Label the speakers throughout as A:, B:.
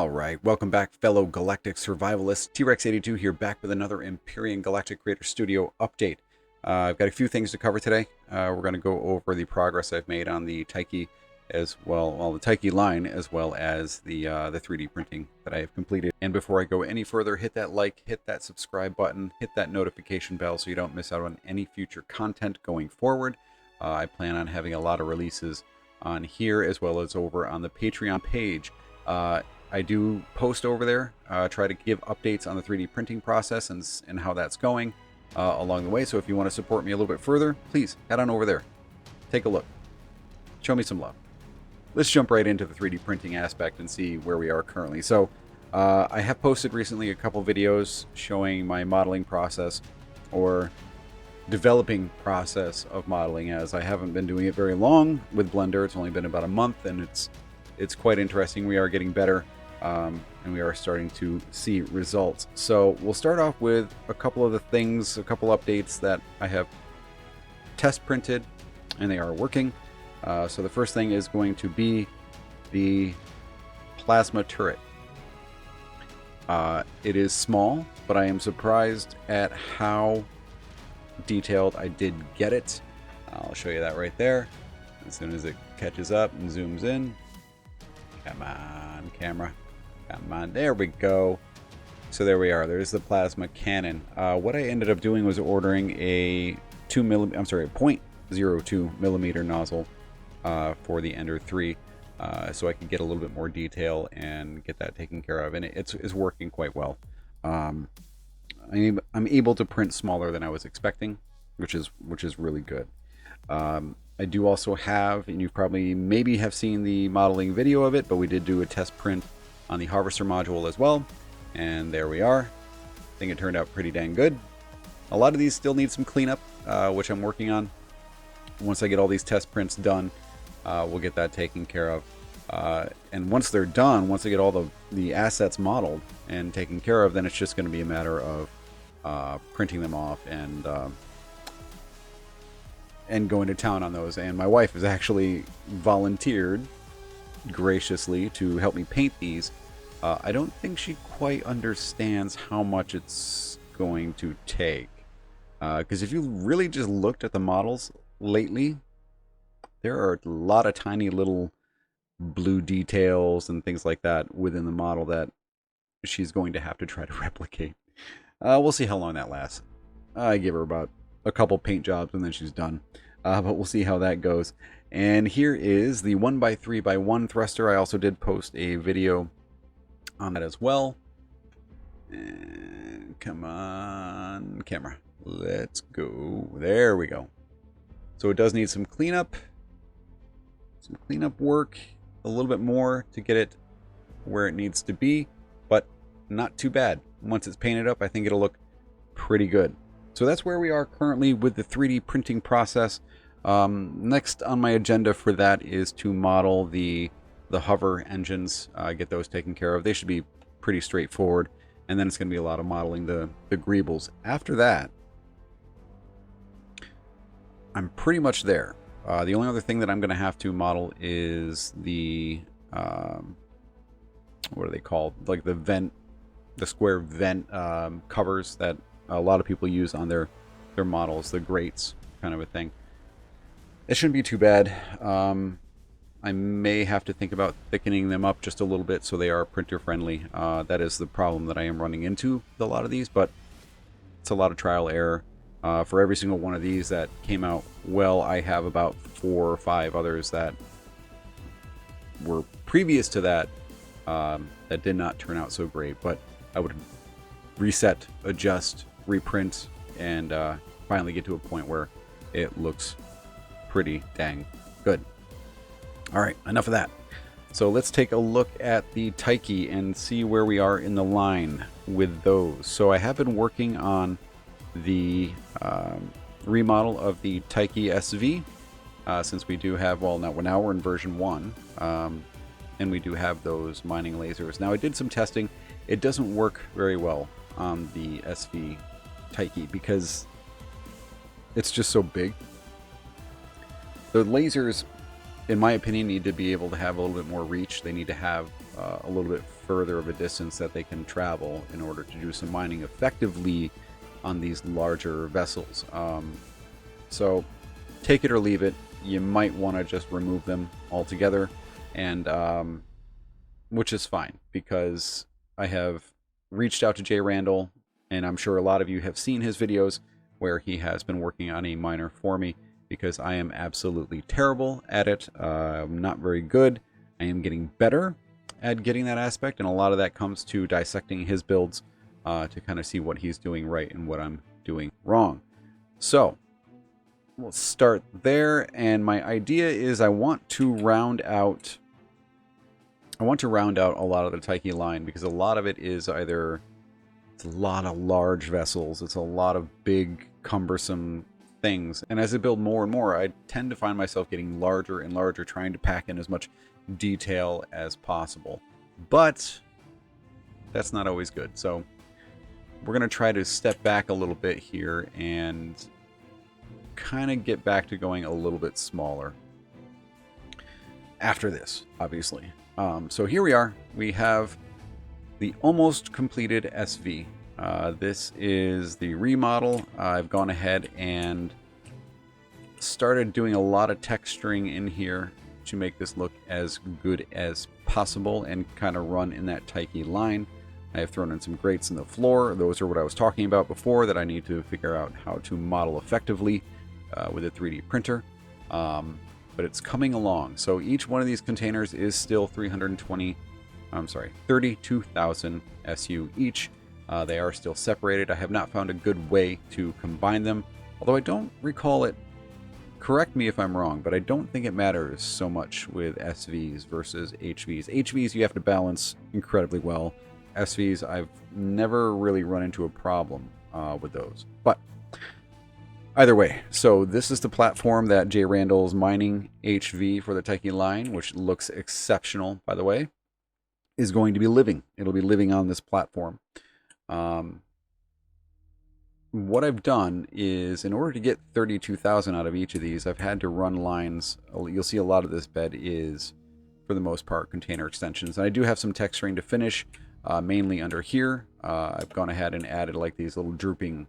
A: Alright, welcome back fellow Galactic Survivalists. T-Rex82 here, back with another Empyrion Galactic Creator Studio update. I've got a few things to cover today. We're going to go over the progress I've made on the Tyche as well, the Tyche line, as well as the 3D printing that I have completed. And before I go any further, hit that like, hit that subscribe button, hit that notification bell so you don't miss out on any future content going forward. I plan on having a lot of releases on here as well as over on the Patreon page. I do post over there, try to give updates on the 3D printing process and how that's going along the way. So if you want to support me a little bit further, please head on over there. Take a look. Show me some love. Let's jump right into the 3D printing aspect and see where we are currently. So I have posted recently a couple videos showing my modeling process or developing process of modeling, as I haven't been doing it very long with Blender. It's only been about a month, and it's quite interesting. We are getting better. And we are starting to see results. So we'll start off with a couple of the things, a couple updates that I have test printed, and they are working. So the first thing is going to be the plasma turret. It is small, but I am surprised at how detailed I did get it. I'll show you that right there. As soon as it catches up and zooms in. Come on, camera. Come on, there we go. So there we are. There's the plasma cannon. What I ended up doing was ordering a 0.02 millimeter nozzle for the Ender 3, so I could get a little bit more detail and get that taken care of. And it's working quite well. I'm able to print smaller than I was expecting, which is really good. I do also have, and you probably maybe have seen the modeling video of it, but we did do a test print on the harvester module as well, and there we are. I think it turned out pretty dang good. A lot of these still need some cleanup, which I'm working on. Once I get all these test prints done, we'll get that taken care of. And once they're done, once I get all the assets modeled and taken care of, then it's just going to be a matter of printing them off and going to town on those. And my wife has actually volunteered graciously to help me paint these. I don't think she quite understands how much it's going to take, because if you really just looked at the models lately, there are a lot of tiny little blue details and things like that within the model that she's going to have to try to replicate. We'll see how long that lasts. I give her about a couple paint jobs and then she's done, but we'll see how that goes. And here is the 1x3x1 thruster. I also did post a video on that as well. And come on, camera. Let's go. There we go. So it does need some cleanup. Some cleanup work. A little bit more to get it where it needs to be. But not too bad. Once it's painted up, I think it'll look pretty good. So that's where we are currently with the 3D printing process. Next on my agenda for that is to model the hover engines, get those taken care of. They should be pretty straightforward, and then it's going to be a lot of modeling the greebles. After that, I'm pretty much there. The only other thing that I'm going to have to model is the what are they called? Like the square vent covers that a lot of people use on their models, the grates kind of a thing. It shouldn't be too bad. I may have to think about thickening them up just a little bit so they are printer friendly. That is the problem that I am running into with a lot of these, but it's a lot of trial error. For every single one of these that came out well, I have about 4 or 5 others that were previous to that that did not turn out so great. But I would reset, adjust, reprint, and finally get to a point where it looks pretty dang good. All right, enough of that. So let's take a look at the Tyche and see where we are in the line with those. So I have been working on the remodel of the Tyche SV, since we do have, well, now we're in version 1, and we do have those mining lasers. Now I did some testing. It doesn't work very well on the SV Tyche because it's just so big. The lasers, in my opinion, need to be able to have a little bit more reach. They need to have a little bit further of a distance that they can travel in order to do some mining effectively on these larger vessels. So take it or leave it. You might want to just remove them altogether, and which is fine, because I have reached out to Jay Randall, and I'm sure a lot of you have seen his videos where he has been working on a miner for me, because I am absolutely terrible at it. I'm not very good. I am getting better at getting that aspect, and a lot of that comes to dissecting his builds to kind of see what he's doing right and what I'm doing wrong. So we'll start there, and my idea is I want to round out a lot of the Tyche line, because a lot of it is either it's a lot of large vessels, it's a lot of big cumbersome things, and as I build more and more, I tend to find myself getting larger and larger, trying to pack in as much detail as possible. But that's not always good, so we're going to try to step back a little bit here and kind of get back to going a little bit smaller after this, obviously. So here we are. We have the almost completed SV. This is the remodel. I've gone ahead and started doing a lot of texturing in here to make this look as good as possible and kind of run in that Tyche line. I have thrown in some grates in the floor. Those are what I was talking about before, that I need to figure out how to model effectively with a 3D printer. But it's coming along. So each one of these containers is still 32,000 SU each. They are still separated. I have not found a good way to combine them, although I don't recall it. Correct me if I'm wrong, but I don't think it matters so much with SVs versus HVs. HVs you have to balance incredibly well. SVs, I've never really run into a problem with those. But either way, so this is the platform that Jay Randall's mining HV for the Tyche line, which looks exceptional, by the way, is going to be living. It'll be living on this platform. What I've done is, in order to get 32,000 out of each of these, I've had to run lines. You'll see a lot of this bed is, for the most part, container extensions. And I do have some texturing to finish, mainly under here. I've gone ahead and added like these little drooping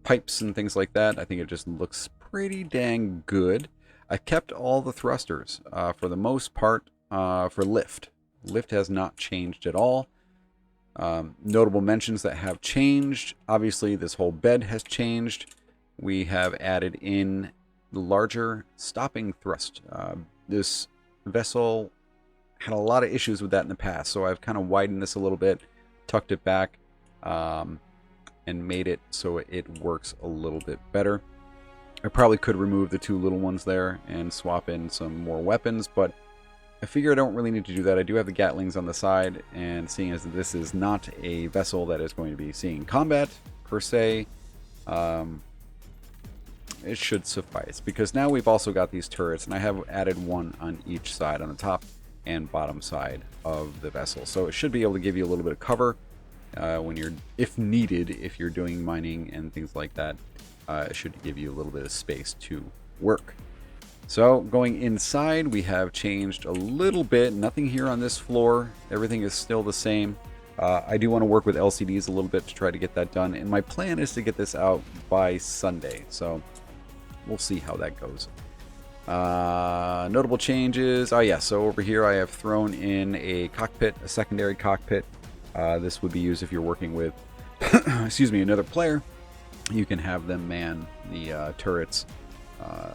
A: pipes and things like that. I think it just looks pretty dang good. I've kept all the thrusters for the most part for lift. Lift has not changed at all. Notable mentions that have changed. Obviously, this whole bed has changed. We have added in the larger stopping thrust. This vessel had a lot of issues with that in the past, so I've kind of widened this a little bit, tucked it back, and made it so it works a little bit better. I probably could remove the two little ones there and swap in some more weapons, but I figure I don't really need to do that. I do have the Gatlings on the side, and seeing as this is not a vessel that is going to be seeing combat, per se, it should suffice. Because now we've also got these turrets, and I have added one on each side, on the top and bottom side of the vessel. So it should be able to give you a little bit of cover when you're, if needed, if you're doing mining and things like that. It should give you a little bit of space to work. So going inside, we have changed a little bit. Nothing here on this floor. Everything is still the same. I do want to work with LCDs a little bit to try to get that done. And my plan is to get this out by Sunday. So we'll see how that goes. Notable changes. Oh yeah, so over here I have thrown in a cockpit, a secondary cockpit. This would be used if you're working with, excuse me, another player. You can have them man the turrets,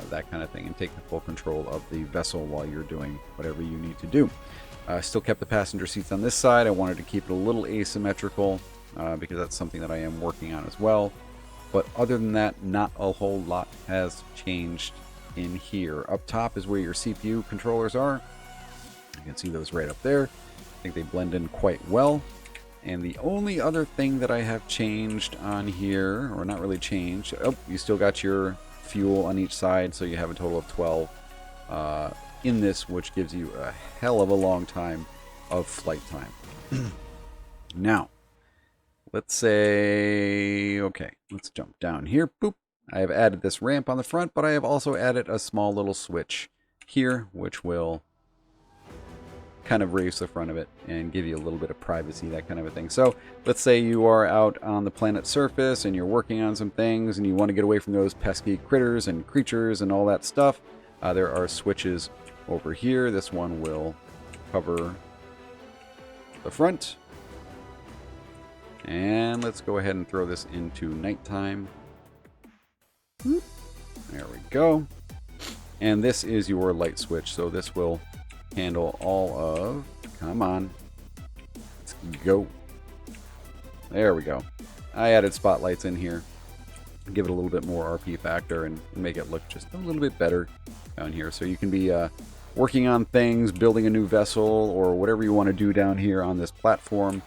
A: that kind of thing, and take the full control of the vessel while you're doing whatever you need to do. Still kept the passenger seats on this side. I wanted to keep it a little asymmetrical because that's something that I am working on as well. But other than that, not a whole lot has changed in here. Up top is where your CPU controllers are. You can see those right up there. I think they blend in quite well. And the only other thing that I have changed on here, or not really changed, oh, you still got your fuel on each side, so you have a total of 12 in this, which gives you a hell of a long time of flight time. Now, let's say, okay, let's jump down here. Boop. I have added this ramp on the front, but I have also added a small little switch here, which will kind of raise the front of it and give you a little bit of privacy, that kind of a thing. So let's say you are out on the planet's surface and you're working on some things and you want to get away from those pesky critters and creatures and all that stuff. There are switches over here. This one will cover the front. And let's go ahead and throw this into nighttime. There we go. And this is your light switch. So this will handle all of... Come on. Let's go. There we go. I added spotlights in here. Give it a little bit more RP factor and make it look just a little bit better down here. So you can be working on things, building a new vessel, or whatever you want to do down here on this platform,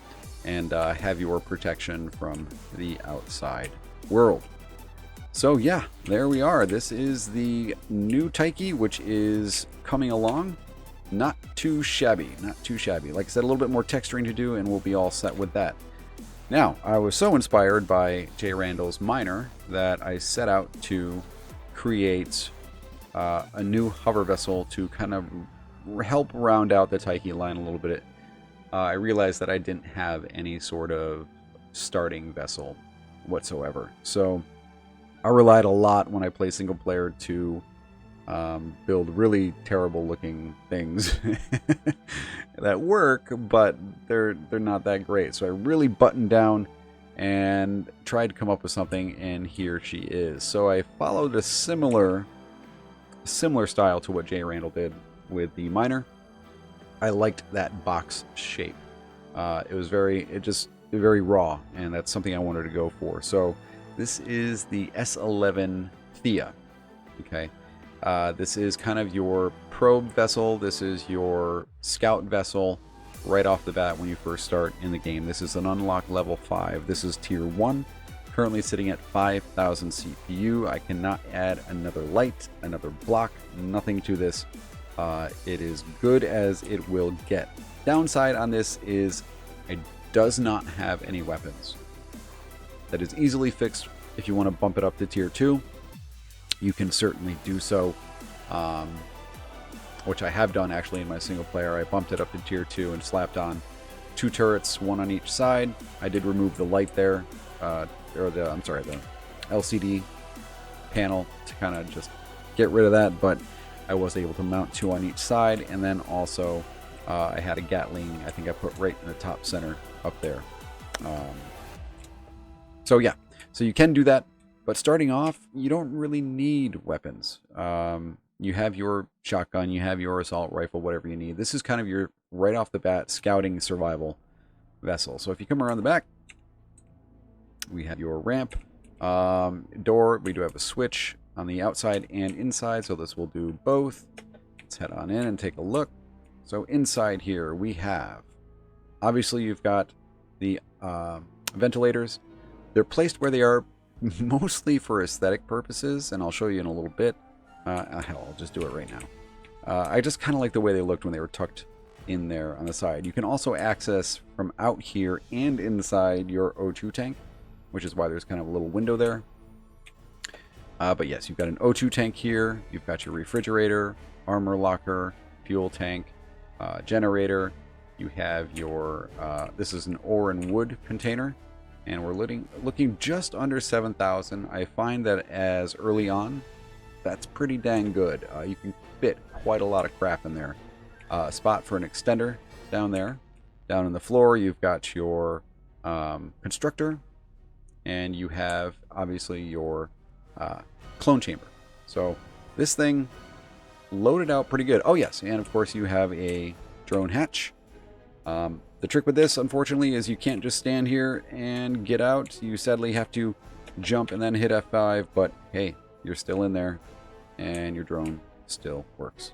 A: and have your protection from the outside world. So yeah, there we are. This is the new Tyche, which is coming along. Not too shabby, not too shabby. Like I said, a little bit more texturing to do, and we'll be all set with that. Now, I was so inspired by Jay Randall's Miner that I set out to create a new hover vessel to kind of help round out the Tyche line a little bit. I realized that I didn't have any sort of starting vessel whatsoever. So I relied a lot when I play single player to build really terrible looking things that work, but they're not that great. So I really buttoned down and tried to come up with something, and here she is. So I followed a similar style to what Jay Randall did with the Miner. I liked that box shape. It was very raw, and that's something I wanted to go for. So this is the S11 Thea. Okay. This is kind of your probe vessel. This is your scout vessel right off the bat when you first start in the game. This is an unlock level 5. This is tier 1, currently sitting at 5,000 CPU. I cannot add another light, another block, nothing to this. It is good as it will get. Downside on this is it does not have any weapons. That is easily fixed if you want to bump it up to tier 2. You can certainly do so, which I have done actually in my single player. I bumped it up to tier 2 and slapped on 2 turrets, 1 on each side. I did remove the light there, the LCD panel to kind of just get rid of that, but I was able to mount 2 on each side, and then also I had a Gatling, I think I put right in the top center up there. So yeah, so you can do that. But starting off, you don't really need weapons. You have your shotgun, you have your assault rifle, whatever you need. This is kind of your, right off the bat, scouting survival vessel. So if you come around the back, we have your ramp, door. We do have a switch on the outside and inside, so this will do both. Let's head on in and take a look. So inside here, we have, obviously you've got the ventilators. They're placed where they are mostly for aesthetic purposes, and I'll show you in a little bit. Hell, I'll just do it right now. I just kind of like the way they looked when they were tucked in there on the side. You can also access from out here and inside your O2 tank, which is why there's kind of a little window there. But yes, you've got an O2 tank here. You've got your refrigerator, armor locker, fuel tank, generator. You have your, this is an ore and wood container. And we're looking just under 7,000. I find that as early on, that's pretty dang good. You can fit quite a lot of crap in there. A spot for an extender down there. Down on the floor, you've got your constructor, and you have obviously your clone chamber. So this thing loaded out pretty good. Oh yes, and of course you have a drone hatch. The trick with this, unfortunately, is you can't just stand here and get out. You sadly have to jump and then hit F5, but hey, you're still in there, and your drone still works.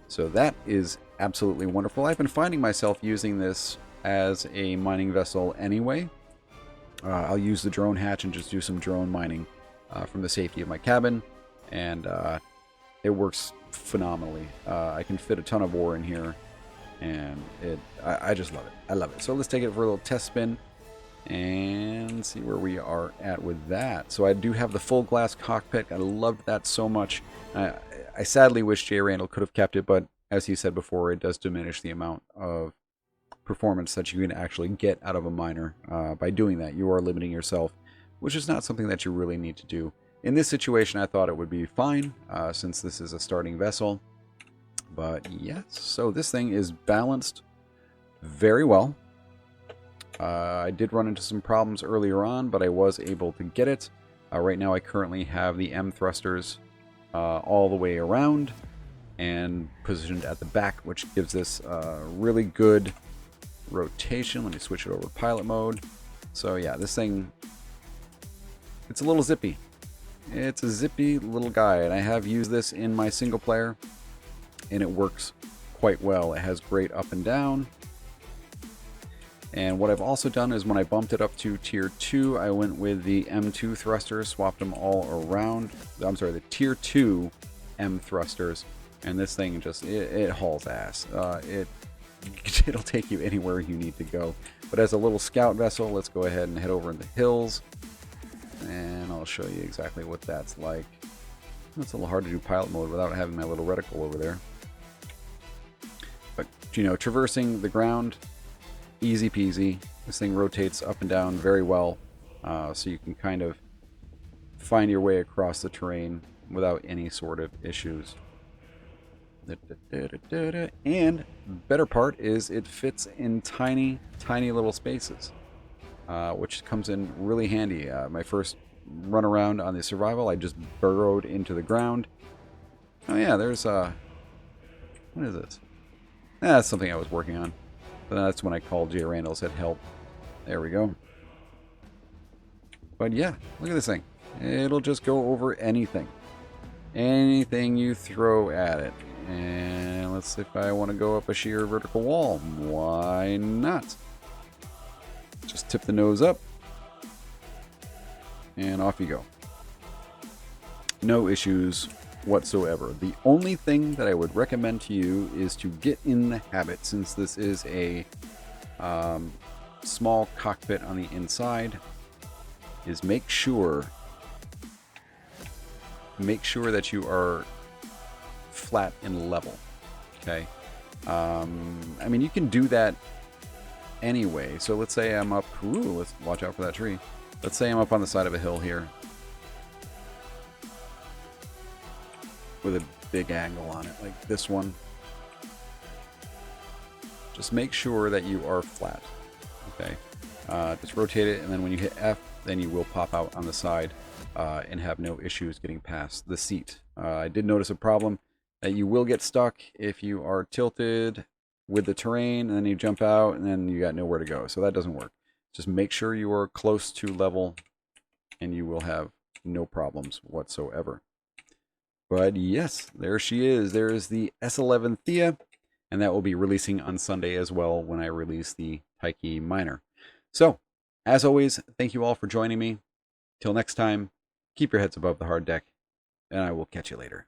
A: So that is absolutely wonderful. I've been finding myself using this as a mining vessel anyway. I'll use the drone hatch and just do some drone mining from the safety of my cabin, and it works phenomenally. I can fit a ton of ore in here, and I just love it. I love it. So let's take it for a little test spin and see where we are at with that. So I do have the full glass cockpit. I loved that so much. I sadly wish Jay Randall could have kept it, but as he said before, it does diminish the amount of performance that you can actually get out of a miner. By doing that, you are limiting yourself, which is not something that you really need to do. In this situation, I thought it would be fine, since this is a starting vessel. But yes, so this thing is balanced very well. I did run into some problems earlier on, but I was able to get it. Right now I currently have the M thrusters all the way around and positioned at the back, which gives this really good rotation. Let me switch it over to pilot mode. So yeah, this thing, it's a little zippy. It's a zippy little guy, and I have used this in my single player, and it works quite well. It has great up and down. And what I've also done is when I bumped it up to tier 2, I went with the M2 thrusters, swapped them all around. I'm sorry, the tier 2 M thrusters. And this thing just, it hauls ass. It'll take you anywhere you need to go. But as a little scout vessel, let's go ahead and head over in the hills. And I'll show you exactly what that's like. It's a little hard to do pilot mode without having my little reticle over there. But, you know, traversing the ground, easy peasy. This thing rotates up and down very well, so you can kind of find your way across the terrain without any sort of issues. And better part is it fits in tiny little spaces, which comes in really handy. My first run around on the survival, I just burrowed into the ground. Oh yeah, there's what is this? That's something I was working on. But that's when I called Jay Randall, said help. There we go. But yeah, look at this thing. It'll just go over anything. Anything you throw at it. And let's see if I want to go up a sheer vertical wall. Why not? Just tip the nose up. And off you go. No issues whatsoever. The only thing that I would recommend to you is to get in the habit, since this is a small cockpit on the inside, is make sure that you are flat and level. Okay. I mean, you can do that anyway. So let's say I'm up. Ooh, let's watch out for that tree. Let's say I'm up on the side of a hill here with a big angle on it, like this one. Just make sure that you are flat. Okay. Just rotate it, and then when you hit F, then you will pop out on the side and have no issues getting past the seat. I did notice a problem that you will get stuck if you are tilted with the terrain and then you jump out and then you got nowhere to go. So that doesn't work. Just make sure you are close to level and you will have no problems whatsoever. But yes, there she is. There is the S11 Thea, and that will be releasing on Sunday as well when I release the Tyche Miner. So, as always, thank you all for joining me. Till next time, keep your heads above the hard deck, and I will catch you later.